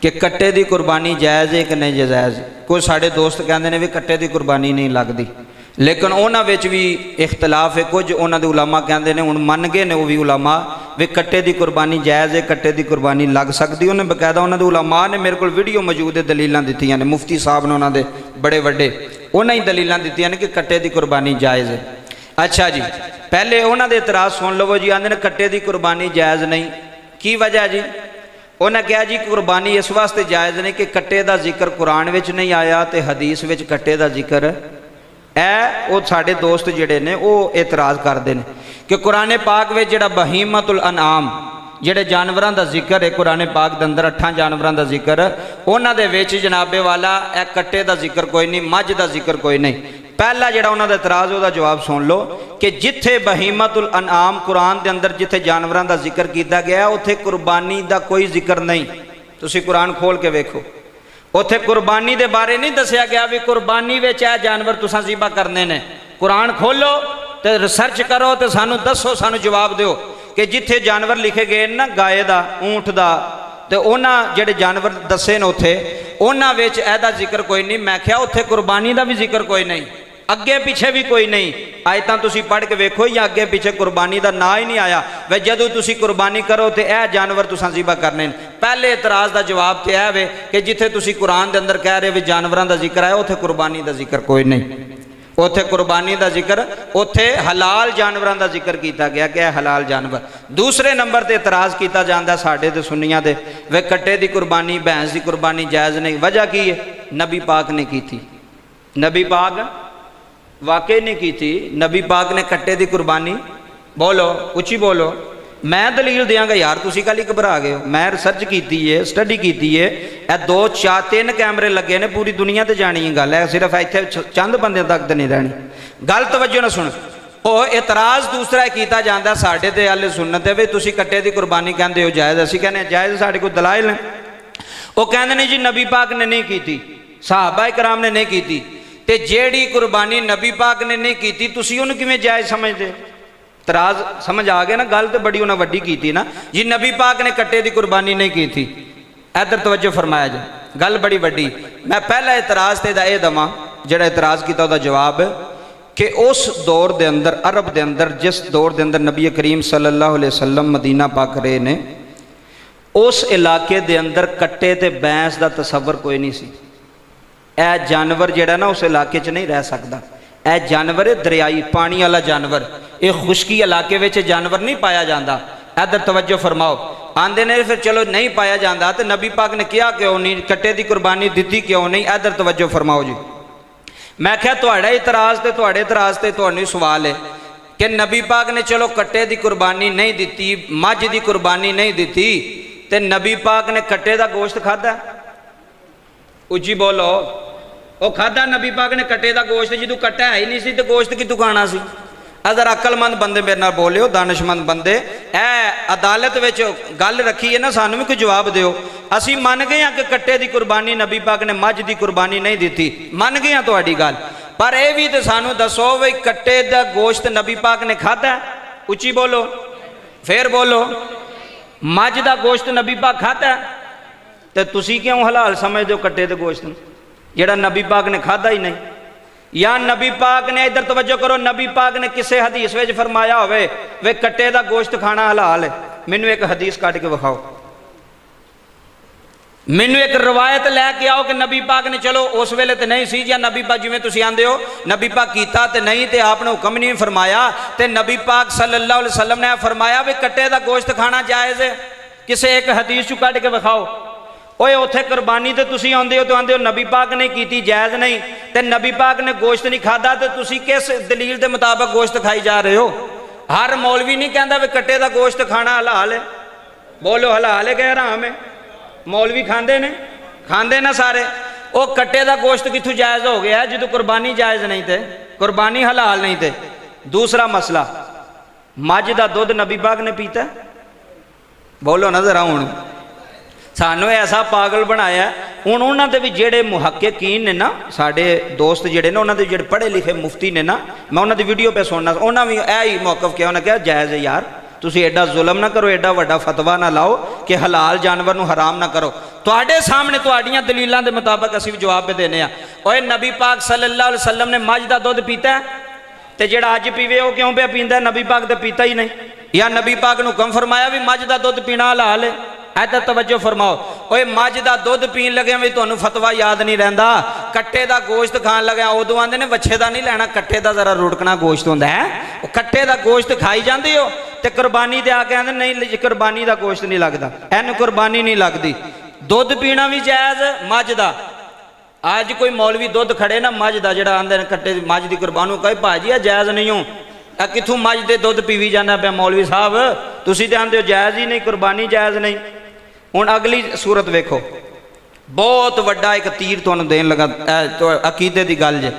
कि कट्टे की कुर्बानी जायज़ है कि नहीं जायज़। कुछ साढ़े दोस्त कहते हैं भी कट्टे की कुर्बानी नहीं लगती, लेकिन उन्होंने भी इख्तलाफ है। कुछ उन्होंने उलामा कहते हैं, हुण मन गए ने वो भी उलामा भी कट्टे की कुर्बानी जायज़ है, कट्टे की कुर्बानी लग सकती। उन्हें बकायदा उन्होंने उलामा ने मेरे को वीडियो मौजूद है, दलीलां दित्तियां ने, मुफ्ती साहब ने उन्होंने बड़े वड्डे उन्हें ही दलीलां दित्तियां ने कि कट्टे की कुर्बानी जायज़ है। अच्छा जी, पहले उन्होंने इतराज़ सुन लवो जी। आंदे ने कट्टे की कुर्बानी जायज़ नहीं, की वजह जी? उन्हें कहा जी कुर्बानी इस वास्ते जायज़ नहीं कि कट्टे का जिक्र कुरान विच नहीं आया तो हदीस विच कट्टे का जिक्र है। वो साढ़े दोस्त जिहड़े ने वो एतराज़ करते हैं कि कुरान पाक में जिहड़ा बहीमतुल अनाम जिहड़े जानवरों का जिक्र है, कुरान पाक के अंदर 8 जानवरों का जिक्र, उन्हां दे विच जनाबे वाला ए कट्टे का जिक्र कोई नहीं, मझ का जिक्र कोई नहीं। पहला जिहड़ा उन्हां दा एतराज़ उहदा जवाब सुन लो कि जिथे बहीमतुल अनाम कुरान के अंदर जिथे जानवरों का जिक्र किया गया उत्थे कुर्बानी का कोई जिक्र नहीं। तुसीं कुरान खोल के वेखो, उत्थे कुर्बानी के बारे नहीं दसिया गया भी कुर्बानी में यह जानवर तुसां ज़िबा करने ने। कुरान खोलो तो रिसर्च करो तो सानू दसो, सानू जवाब दो कि जिथे जानवर लिखे गए ना गाय का, ऊँट का, तो उन्होंने जेडे जानवर दसे ने उत्थे उन्होंने विच एदा जिक्र कोई नहीं। मैं क्या उत्थे कुर्बानी का भी जिक्र कोई नहीं, अगे पिछे भी कोई नहीं। आयतां तुसीं पढ़ के वेखो या अगे पिछे कुर्बानी का ना ही नहीं आया। वे जदों तुसीं कुर्बानी करो तो यह जानवर तुसां ज़िबा करने। पहले इतराज़ का जवाब तो यह वे कि जिथे तुसीं कुरान के अंदर कह रहे हो जानवरों का जिक्र है, उत्थे कुर्बानी का जिक्र कोई नहीं। उत्थे कुर्बानी का जिक्र, उत्थे हलाल जानवरों का जिक्र किया गया कि हलाल जानवर। दूसरे नंबर पर इतराज़ किया जाता साढ़े ते सुन्नियां दे, वे कट्टे की कुर्बानी, भैंस की कुर्बानी जायज़ नहीं। वजह की है? नबी पाक ने की थी। नबी पाक वाकई नहीं की थी। नबी पाक ने कट्टे की कुर्बानी, बोलो उची बोलो, मैं दलील देंगा यार, तुसी कल ही घबरा गए हो। मैं रिसर्च की है, स्टडी की है, 2 4 3 कैमरे लगे ने, पूरी दुनिया तो जानी गल है, सिर्फ इतने चंद बंदे तक तो नहीं रहनी गल। तवज्जो ना सुन। वो एतराज़ दूसरा किया जाता साढ़े ते अल सुन्नत है भी तुसी कट्टे की कुर्बानी कहते हो जायज़, असीं कहने जायज़, साढ़े को दलाइल हैं। वो कहते हैं जी नबी पाक ने नहीं की थी, सहाबा कराम ने नहीं की थी, ते जेड़ी कुर्बानी नबी पाक ने नहीं की थी तुसी उन्हें किवें जायज़ समझते? तराज समझ आ गया ना? गल तो बड़ी उन्हें वड्डी की थी ना जी, नबी पाक ने कट्टे की कुर्बानी नहीं की थी। इधर तवज्जो फरमाया जाए, गल बड़ी वड्डी। मैं पहला एतराज़ तो यह दवा, जिहड़ा एतराज़ किया उसका जवाब कि उस दौर के अंदर, अरब के अंदर, जिस दौर के अंदर नबी करीम सल्लल्लाहु अलैहि वसल्लम मदीना पाक रहे ने, उस इलाके के अंदर कट्टे ते बैंस का तसव्वुर कोई नहीं सी। यह जानवर जिहड़ा ना उस इलाके च नहीं रह सकता। यह जानवर है दरियाई पानी वाला जानवर, ये खुश्की इलाके में जानवर नहीं पाया जाता। इधर तवज्जो फरमाओ। आंदे ने फिर चलो नहीं पाया जाता तो नबी पाक ने किया क्यों नहीं, कट्टे की कुर्बानी दी क्यों नहीं? इधर तवज्जो फरमाओ जी। मैं क्या तुहाड़ा इतराज़ ते तुहाड़े इतराज़ ते तुहानू सवाल है कि नबी पाक ने चलो कट्टे की कुर्बानी नहीं दी, मझ की कुर्बानी नहीं दी, तो नबी पाक ने कट्टे का गोश्त खादा? उची बोलो, वो खादा नबी पाक ने कट्टे का गोश्त? जो कट्टा है ही नहीं सी तो गोश्त कितों खाना सी? अगर अकलमंद बंदे मेरे नाल बोलियो, दानिशमंद बंदे, ए अदालत विच गल रखी है ना, सानू भी कोई जवाब दिओ। असीं मन गए हैं कि कट्टे की कुर्बानी नबी पाक ने मझ की कुर्बानी नहीं दी, मन गए हैं तुहाडी गल, पर यह भी तो सानू दसो भी कट्टे का गोश्त नबी पाक ने खादा? उची बोलो, फिर बोलो, मझ का गोश्त नबी पाक खाता? तो तुसी क्यों हलाल समझते हो कट्टे के गोश्त में, जिहड़ा नबी पाक ने खादा ही नहीं? या नबी पाक ने, इधर तवज्जो करो, नबी पाक ने किसी हदीस में फरमाया होवे वे कट्टे का गोश्त खाना हलाल है? मैनू एक हदीस कट के विखाओ, मैनू एक रवायत लैके आओ कि नबी पाक ने, चलो उस वेले तो नहीं सी, या नबी पाक जिवें तुसीं आंदे हो नबी पाक कीता तो नहीं, तो आपने हुक्म नहीं फरमाया, तो नबी पाक सल्लल्लाहु अलैहि वसल्लम ने फरमाया भी कट्टे का गोश्त खाना जायज़ है? किसी एक हदीस चू कट के विखाओ। ओए उत्थे कुर्बानी तो तुसी आंदे हो तो आंदे हो नबी पाक ने की जायज़ नहीं, तो नबी पाक ने गोश्त नहीं खादा, तो तुसी किस दलील के मुताबिक गोश्त खाई जा रहे हो? हर मौलवी नहीं कहता भी कट्टे का गोश्त खाना हलाल है। बोलो हलाल है कि हराम है? मौलवी खाते ने, खाते ना सारे। वो कट्टे का गोश्त कितों जायज़ हो गया जो कुर्बानी जायज़ नहीं थे, कुर्बानी हलाल नहीं थे। दूसरा मसला, मझ का दुध नबी पाक ने पीता? बोलो नजर आउण, सानू ऐसा पागल बनाया। हुण उन्होंने भी जेडे मुहक्किकीन ने ना, साडे दोस्त जेडे ने, उन्होंने जेडे पढ़े लिखे मुफ्ती ने ना, मैं उन्होंने वीडियो पे सुनना, उन्होंने भी यही मौकफ किया, उन्हें कहा जायज़ है यार, तुसी एडा जुल्म ना करो, एडा वड्डा फतवा ना लाओ कि हलाल जानवर नूं हराम ना करो। तुहाडे सामने तुहाड़ियां दलीलां दे मुताबिक असीं भी जवाब पे देने आ। ओए नबी पाक सल्लल्लाहु अलैहि वसल्लम ने मझ दा दुध पीता है ते जेड़ा अज पीवे वो क्यों पे पींदा? नबी पाक तो पीता ही नहीं। या नबी पाक नूं हुक्म फरमाया भी मझ दा दुध पीना हलाल है? इधर तवज्जो फरमाओ। ओए मझ दा दुध पीन लगे भी तुहानूं फतवा याद नहीं रहिंदा। कट्टे दा गोश्त खान लगे उदों आंदे ने वच्छे दा नहीं लैना, कट्टे दा जरा रुड़कना गोश्त हुंदा है। वो कट्टे दा गोश्त खाई जांदे हो ते कुरबानी दे आके आंदे नहीं कुरबानी दा गोश्त नहीं लगदा, इहनूं कुरबानी नहीं लगदी। दुध पीना भी जायज़ मझ दा। अज कोई मौलवी दुध खड़े ना मझ दा जिहड़ा आंदे ने कट्टे मझ दी कुरबानी कहे भाजी आ जायज़ नहीं हो, कित्थों मझ दे दुध पीवी जाना पे मौलवी साहब, तुसीं ते आंदे हो जायज़ ही नहीं, कुरबानी जायज़ नहीं। हुण अगली सूरत वेखो, बहुत वड्डा एक तीर तुहानूं देन लगा तो अकीदे दी गल जे।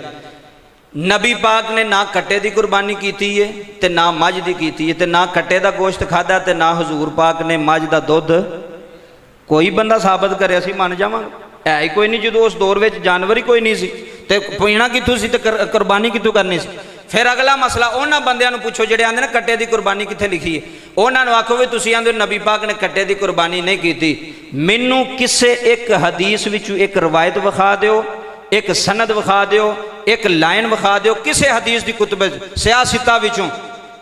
नबी पाक ने ना कट्टे दी कुरबानी कीती है ते ना मझ दी कीती है ते ना कट्टे दा गोश्त खादा ते ना हजूर पाक ने मझ दा दुध। कोई बंदा साबित करे असीं मन जावांगे? है ही कोई नहीं। जो उस दौर में जानवर ही कोई नहीं सी ते पीना कित्थों सी ते कुरबानी कित्थों करनी सी? फिर अगला मसला उन्होंने बंदियां नूं पुछो जिहड़े आंदे ने कट्टे दी कुरबानी कित्थे लिखी है, उन्होंने आखो भी तुसीं आंदे नबी पाक ने कट्टे दी कुरबानी नहीं कीती। मैनू किसे एक हदीस विचों एक रवायत विखा दिओ, एक सनद विखा दिओ, एक लाइन विखा दिओ किसे हदीस की कुतुब सियासता विचों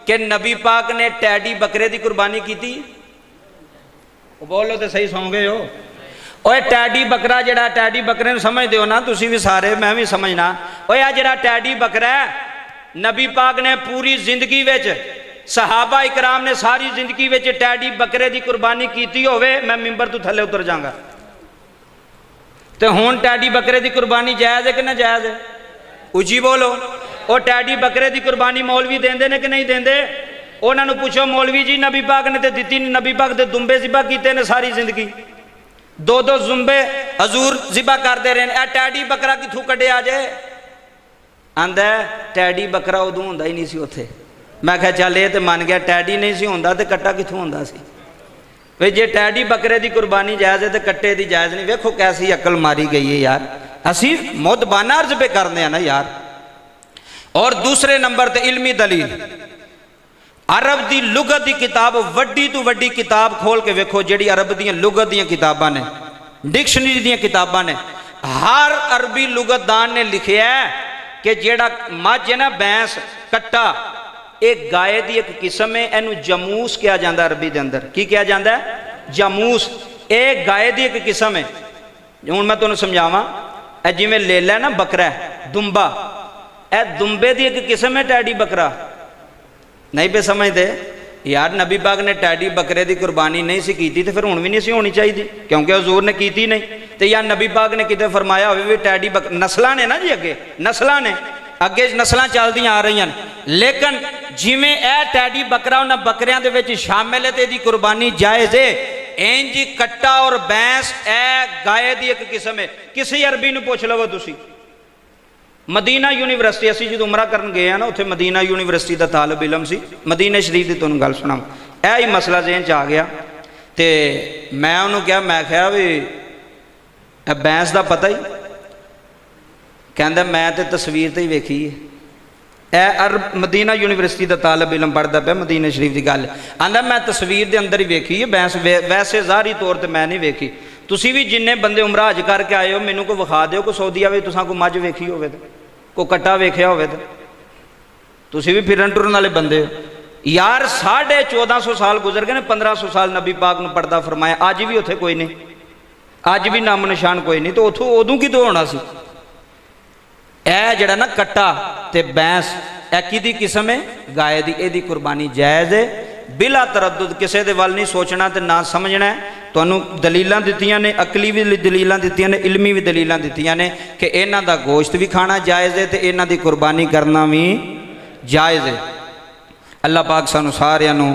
कि नबी पाक ने टैडी बकरे की कुरबानी की। बोलो तो सही सौ गए हो। ओए टैडी बकरा जड़ा टैडी बकरे समझते हो ना तुसी भी सारे, मैं भी समझना। ओए आ जड़ा टैडी बकरा है नबी पाक ने पूरी जिंदगी विच सहाबा इकराम ने सारी जिंदगी विच टैडी बकरे की कुरबानी की होवे, मैं मिंबर तो थले उतर जाऊंगा। तो हुण टैडी बकरे की कुरबानी जायज़ है कि ना जायज़ है? उची बोलो। और टैडी बकरे की कुरबानी मौलवी देंदे ने कि नहीं देंदे? उन्होंने पूछो मौलवी जी नबी पाक ने तो दी नहीं, नबी पाक के दुंबे जिबा किए ने सारी जिंदगी, दो दो जुम्बे हजूर जिबा करते रहे। ए टैडी बकरा कितों कढ़िया जे? आंदा टैडी बकरा उदों होंदा ही नहीं सी उत्थे। मैं क्या चल ये तो मन गया टैडी नहीं सी होंदा ते कट्टा कितों होंदा सी? वे जे टैडी बकरे की कुरबानी जायज़ है तो कट्टे की जायज़ नहीं। वेखो कैसी अकल मारी गई है यार, असी मुतबाना अर्ज पे करते हैं ना यार। और दूसरे नंबर ते इल्मी दलील अरब की लुगत की किताब, वड्डी तो वड्डी किताब खोल के वेखो जिहड़ी अरब दीयां लुगत दीयां किताबां ने, डिक्शनरी दीयां किताबां ने, हर अरबी लुगतदान ने लिखिया है कि जिहड़ा मझ है ना भैंस कट्टा एक गाय की एक किस्म है, इनू जमूस कहा जाता अरबी के अंदर। की कहा जाता है? जमूस। एक गाय की एक किस्म है। हुण मैं तुहानूं समझावां, जिवें लेला ना बकरा दुंबा, ए दुंबे की एक किस्म है टैडी बकरा। नहीं पे समझते यार, नबी पाक ने टैडी बकरे की कुरबानी नहीं सी कीती ते फिर हुण भी नहीं सी होनी चाहिए क्योंकि हजूर ने कीती नहीं। तो यार नबी पाक ने किते फरमाया होवे भी टैडी नस्लां ने ना जी, अगे नस्लां ने, अगे नस्लां चलदियां आ रही हैं, लेकिन जिवें ए टैडी बकरा उन्हां बकरियां दे विच शामिल है ते इहदी कुरबानी जायज़ है। इंज कट्टा और भैंस ए गाय की एक किस्म है। किसी अरबी नूं पुछ लवो तुसीं। मदीना यूनीवर्सिटी असीं जो उमरा करन गए हैं ना, उत्थे मदीना यूनीवर्सिटी का तालब इलम सी। मदीना शरीफ की तुहानूं गल सुणां, यह ही मसला जेहन च आ गया तो मैं उन्होंने कहा, मैं कहा भी भैंस का पता ही? कहंदा मैं तो तस्वीर तो ही वेखी है। अरब मदीना यूनीवर्सिटी का तालब इलम पढ़ता पाया, मदीना शरीफ की गल आंदा मैं तस्वीर के अंदर ही वेखी है भैंस, वैसे ज़ाहरी तौर पर मैं नहीं वेखी। तुसी भी जिन्ने बंदे उमरा हज करके आए हो मैनू को विखा दो, कोई सऊदी आवे तुसां कोई मझ वेखी होवे ते कोई कट्टा वेखिया होवे ते तुसी भी फिरन टुरन वाले बंदे हो यार। 1450 साल गुजर गए ने, 1500 साल नबी पाक नूं पर्दा फरमाया, अज भी उत्थे कोई नहीं, अज भी नामो निशान कोई नहीं। तो उथों उदों कितों होना सी? ए जिहड़ा ना कट्टा ते भैंस ए किहदी किस्म है? गाय दी। इहदी कुरबानी जायज़ है बिला तरद्दुद, किसी दे वल नहीं सोचना ते ना समझना है। तुहानूं दलीलां दित्तियां ने, अकली भी दलीलां दित्तियां ने, इल्मी भी दलीलां दित्तियां ने कि इन्हां दा गोश्त भी खाना जायज़ है ते इन्हां दी कुरबानी करना भी जायज़ है। अल्लाह पाक सानूं सारिआं नूं